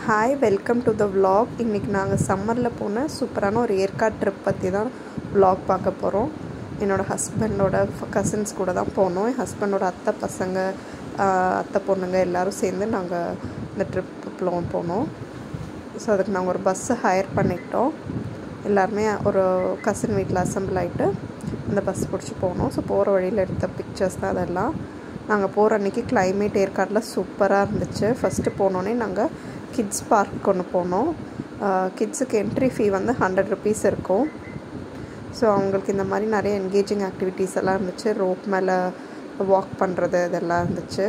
Hi welcome to the vlog. இன்றைக்கி நாங்கள் சம்மரில் போன சூப்பரான ஒரு ஏற்காடு ட்ரிப் பற்றி தான் vlog பார்க்க போகிறோம். என்னோடய ஹஸ்பண்டோட கசின்ஸ் கூட தான் போனோம். என் ஹஸ்பண்டோட அத்தை பசங்க அத்தை பொண்ணுங்க எல்லோரும் சேர்ந்து நாங்கள் இந்த ட்ரிப் போனோம். ஸோ அதுக்கு நாங்கள் ஒரு பஸ்ஸு ஹையர் பண்ணிக்கிட்டோம். எல்லாருமே ஒரு கசின் வீட்டில் அசம்பிள் ஆகிட்டு அந்த பஸ் பிடிச்சி போனோம். ஸோ போகிற வழியில் எடுத்த பிக்சர்ஸ் தான் அதெல்லாம். நாங்கள் போகிற அன்றைக்கி கிளைமேட் ஏற்காடில் சூப்பராக இருந்துச்சு. ஃபஸ்ட்டு போனோன்னே நாங்கள் கிட்ஸ் பார்க் ஒன்று போனோம். கிட்ஸுக்கு என்ட்ரி ஃபீ வந்து 100 rupees இருக்கும். ஸோ அவங்களுக்கு இந்த மாதிரி நிறைய என்கேஜிங் ஆக்டிவிட்டீஸ் எல்லாம் இருந்துச்சு. ரோப் மேலே வாக் பண்ணுறது இதெல்லாம் இருந்துச்சு.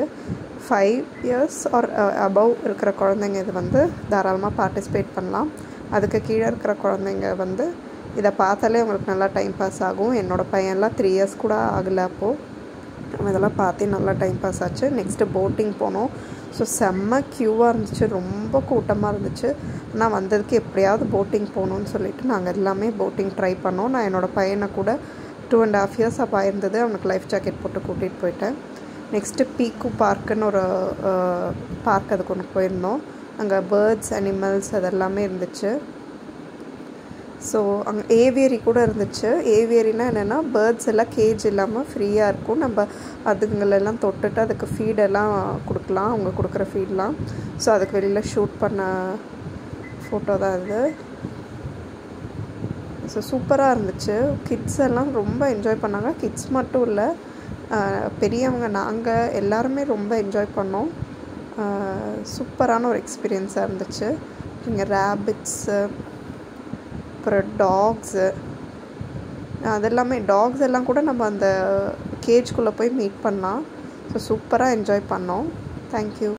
5 years ஆர் அபவ் இருக்கிற குழந்தைங்க இது வந்து தாராளமாக பார்ட்டிசிபேட் பண்ணலாம். அதுக்கு கீழே இருக்கிற குழந்தைங்க வந்து இதை பார்த்தாலே அவங்களுக்கு நல்லா டைம் பாஸ் ஆகும். என்னோடய பையன்லாம் 3 years கூட ஆகலை. அப்போது நம்ம இதெல்லாம் பார்த்தே நல்லா டைம் பாஸ் ஆச்சு. நெக்ஸ்ட்டு போட்டிங் போனோம். ஸோ செம்ம க்யூவாக இருந்துச்சு, ரொம்ப கூட்டமாக இருந்துச்சு. ஆனால் வந்ததுக்கு எப்படியாவது போட்டிங் போகணுன்னு சொல்லிவிட்டு நாங்கள் எல்லாமே போட்டிங் ட்ரை பண்ணோம். நான் என்னோடய பையனை கூட 2.5 years அப்போ ஆயிருந்தது, அவனுக்கு லைஃப் ஜாக்கெட் போட்டு கூட்டிகிட்டு போயிட்டேன். நெக்ஸ்ட்டு பீக்கு பார்க்குன்னு ஒரு பார்க் அதுக்கு ஒன்று போயிருந்தோம். அங்கே பேர்ட்ஸ் அனிமல்ஸ் அதெல்லாமே இருந்துச்சு. ஸோ அங்கே ஏவியரி கூட இருந்துச்சு. ஏவியரினா என்னென்னா பேர்ட்ஸ் எல்லாம் கேஜ் இல்லாமல் ஃப்ரீயாக இருக்கும். நம்ம அதுங்களெல்லாம் தொட்டுட்டு அதுக்கு ஃபீடெல்லாம் கொடுக்கலாம், அவங்க கொடுக்குற ஃபீடெலாம். ஸோ அதுக்கு வெளியில் ஷூட் பண்ண ஃபோட்டோ தான் இது. ஸோ சூப்பராக இருந்துச்சு. கிட்ஸ் எல்லாம் ரொம்ப என்ஜாய் பண்ணாங்க. கிட்ஸ் மட்டும் இல்லை, பெரியவங்க நாங்கள் எல்லாருமே ரொம்ப என்ஜாய் பண்ணோம். சூப்பரான ஒரு எக்ஸ்பீரியன்ஸாக இருந்துச்சு. இங்கே ரேபிட்ஸு, அப்புறம் டாக்ஸு, அதெல்லாமே டாக்ஸ் எல்லாம் கூட நம்ம அந்த கேஜ்குள்ளே போய் மீட் பண்ணலாம். ஸோ சூப்பராக என்ஜாய் பண்ணோம். தேங்க்யூ.